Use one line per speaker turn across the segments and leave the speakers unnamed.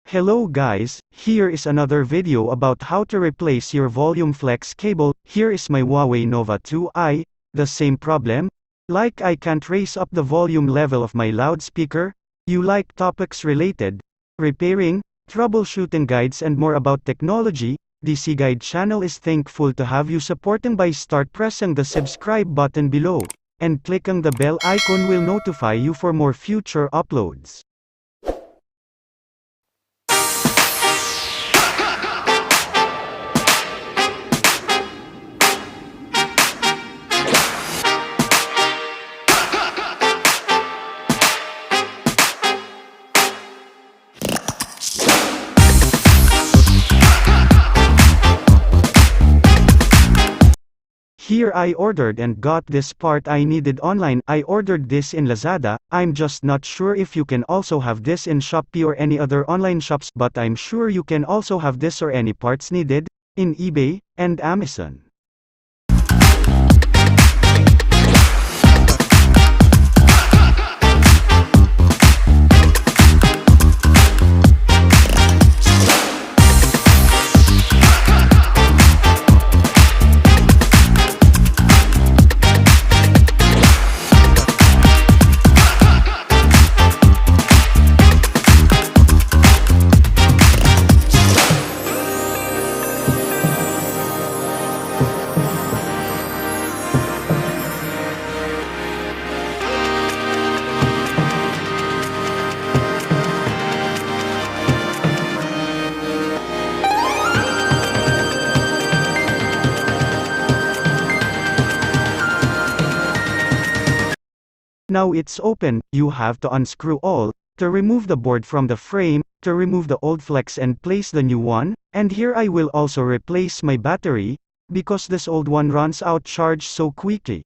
Hello guys, here is another video about how to replace your volume flex cable. Here is my Huawei Nova 2i, the same problem? Like I can't raise up the volume level of my loudspeaker? You like topics related, repairing, troubleshooting guides and more about technology? DC Guide channel is thankful to have you supporting by start pressing the subscribe button below, and clicking the bell icon will notify you for more future uploads. Here I ordered and got this part I needed online. I ordered this in Lazada. I'm just not sure if you can also have this in Shopee or any other online shops, but I'm sure you can also have this or any parts needed in eBay and Amazon. Now it's open, you have to unscrew all, to remove the board from the frame, to remove the old flex and place the new one, and here I will also replace my battery, because this old one runs out charge so quickly.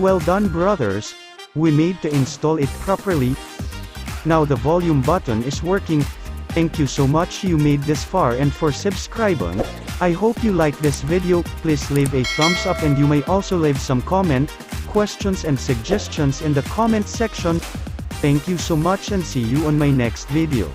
Well done brothers, we made to install it properly. Now the volume button is working. Thank you so much you made this far and for subscribing. I hope you like this video, please leave a thumbs up and you may also leave some comment, questions and suggestions in the comment section. Thank you so much and see you on my next video.